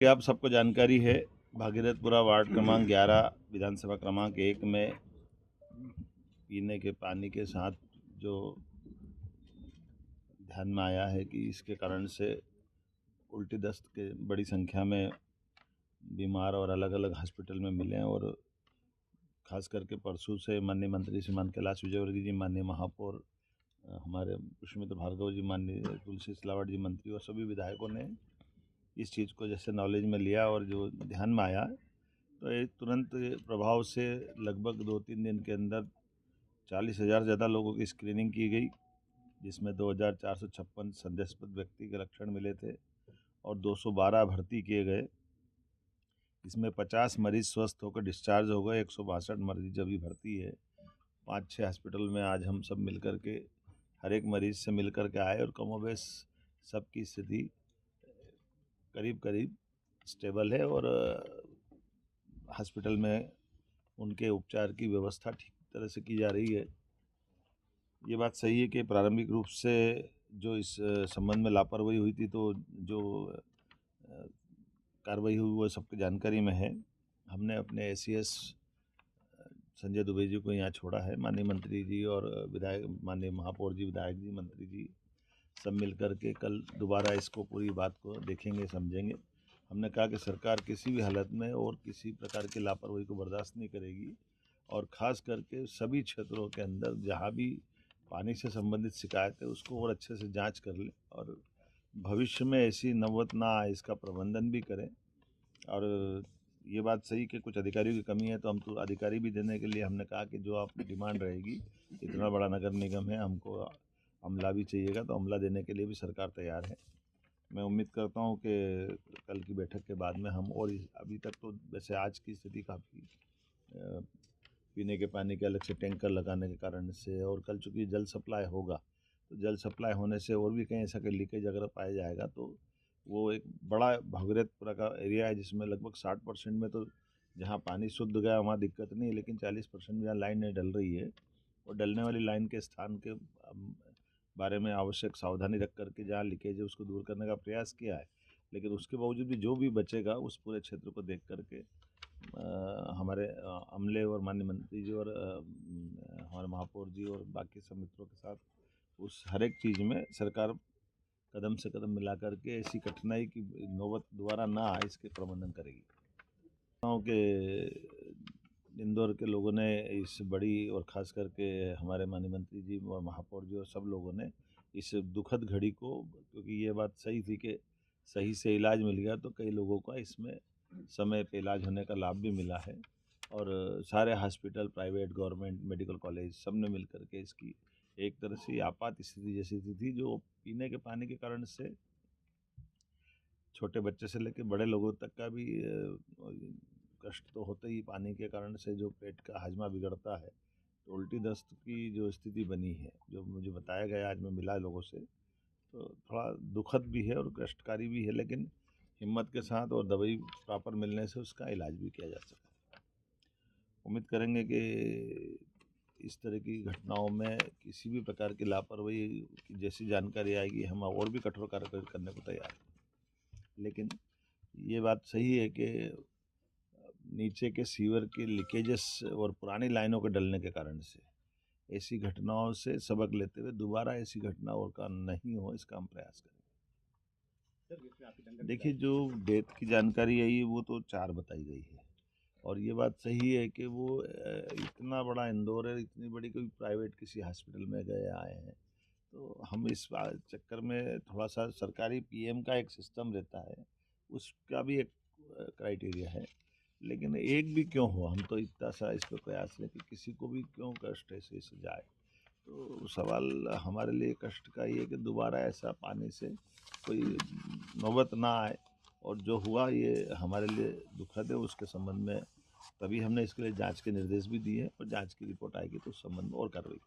कि आप सबको जानकारी है, भागीरथपुरा वार्ड क्रमांक 11 विधानसभा क्रमांक 1 में पीने के पानी के साथ जो ध्यान में आया है कि इसके कारण से उल्टी दस्त के बड़ी संख्या में बीमार और अलग अलग हॉस्पिटल में मिले हैं। और खास करके परसों से माननीय मंत्री श्रीमान कैलाश विजयवर्गीय जी, माननीय महापौर हमारे पुष्पमित्र भार्गव जी, माननीय तुलसी सिलावट जी मंत्री और सभी विधायकों ने इस चीज़ को जैसे नॉलेज में लिया और जो ध्यान में आया, तो ये तुरंत प्रभाव से लगभग 2-3 दिन के अंदर 40,000 से ज़्यादा लोगों की स्क्रीनिंग की गई, जिसमें 2,456 संदेहास्पद व्यक्ति के लक्षण मिले थे और 212 भर्ती किए गए। इसमें 50 मरीज स्वस्थ होकर डिस्चार्ज हो गए, 162 मरीज अभी भर्ती है। 5-6 हॉस्पिटल में आज हम सब मिल कर के हर एक मरीज से मिल कर के आए और कमोबेश सबकी स्थिति करीब करीब स्टेबल है और हॉस्पिटल में उनके उपचार की व्यवस्था ठीक तरह से की जा रही है। ये बात सही है कि प्रारंभिक रूप से जो इस संबंध में लापरवाही हुई थी, तो जो कार्रवाई हुई वो सबकी जानकारी में है। हमने अपने ACS संजय दुबे जी को यहाँ छोड़ा है। माननीय मंत्री जी और विधायक, माननीय महापौर जी, विधायक जी, मंत्री जी सब मिल कर के कल दोबारा इसको पूरी बात को देखेंगे, समझेंगे। हमने कहा कि सरकार किसी भी हालत में और किसी प्रकार की लापरवाही को बर्दाश्त नहीं करेगी और ख़ास करके सभी क्षेत्रों के अंदर जहाँ भी पानी से संबंधित शिकायत है उसको और अच्छे से जांच कर लें और भविष्य में ऐसी नौबत ना आए इसका प्रबंधन भी करें। और ये बात सही कि कुछ अधिकारियों की कमी है, तो हम तो अधिकारी भी देने के लिए हमने कहा कि जो आपकी डिमांड रहेगी, इतना बड़ा नगर निगम है, हमको अमला भी चाहिएगा, तो अमला देने के लिए भी सरकार तैयार है। मैं उम्मीद करता हूँ कि कल की बैठक के बाद में हम, और अभी तक तो वैसे आज की स्थिति काफ़ी पीने के पानी के अलग से टैंकर लगाने के कारण से, और कल चूँकि जल सप्लाई होगा, तो जल सप्लाई होने से और भी कहीं ऐसा कोई लीकेज अगर पाया जाएगा तो वो एक बड़ा भागीरथपुरा का एरिया है जिसमें लगभग 60% में तो जहाँ पानी शुद्ध गया वहाँ दिक्कत नहीं है, लेकिन 40% जहाँ लाइन नहीं डल रही है और डलने वाली लाइन के स्थान के बारे में आवश्यक सावधानी रख करके जहाँ लीकेज है उसको दूर करने का प्रयास किया है। लेकिन उसके बावजूद भी जो भी बचेगा उस पूरे क्षेत्र को देख करके हमारे अमले और माननीय मंत्री जी और हमारे महापौर जी और बाकी सब मित्रों के साथ उस हर एक चीज़ में सरकार कदम से कदम मिला करके ऐसी कठिनाई की नौबत दोबारा ना आए इसके प्रबंधन करेगी। कि इंदौर के लोगों ने इस बड़ी और ख़ास करके हमारे माननीय मंत्री जी और महापौर जी और सब लोगों ने इस दुखद घड़ी को, क्योंकि ये बात सही थी कि सही से इलाज मिल गया तो कई लोगों का इसमें समय पे इलाज होने का लाभ भी मिला है और सारे hospital, private, government, medical college सब ने मिल करके इसकी एक तरह से आपात स्थिति जैसी थी जो पीने के पानी के कारण से छोटे बच्चे से लेकर बड़े लोगों तक का भी कष्ट तो होता ही पानी के कारण से, जो पेट का हाजमा बिगड़ता है, तो उल्टी दस्त की जो स्थिति बनी है, जो मुझे बताया गया आज मैं मिला लोगों से, तो थोड़ा दुखद भी है और कष्टकारी भी है, लेकिन हिम्मत के साथ और दवाई प्रॉपर मिलने से उसका इलाज भी किया जा सकता है। उम्मीद करेंगे कि इस तरह की घटनाओं में किसी भी प्रकार की लापरवाही की जैसी जानकारी आएगी हम और भी कठोर कार्रवाई करने को तैयार हैं। लेकिन ये बात सही है कि नीचे के सीवर के लीकेजेस और पुरानी लाइनों के डलने के कारण से ऐसी घटनाओं से सबक लेते हुए दोबारा ऐसी घटना और का नहीं हो, इसका हम प्रयास करेंगे। देखिए, जो डेथ की जानकारी आई है वो तो 4 बताई गई है और ये बात सही है कि वो इतना बड़ा इंदौर है, इतनी बड़ी कोई प्राइवेट किसी हॉस्पिटल में गए आए हैं, तो हम इस चक्कर में थोड़ा सा सरकारी PM का एक सिस्टम रहता है, उसका भी एक क्राइटेरिया है। लेकिन एक भी क्यों हो, हम तो इतना सा इस पर प्रयास लें कि किसी को भी क्यों कष्ट ऐसे से जाए, तो सवाल हमारे लिए कष्ट का ये है कि दोबारा ऐसा पानी से कोई नौबत ना आए, और जो हुआ ये हमारे लिए दुखद है। उसके संबंध में तभी हमने इसके लिए जांच के निर्देश भी दिए और जांच की रिपोर्ट आएगी तो उस संबंध में और कार्रवाई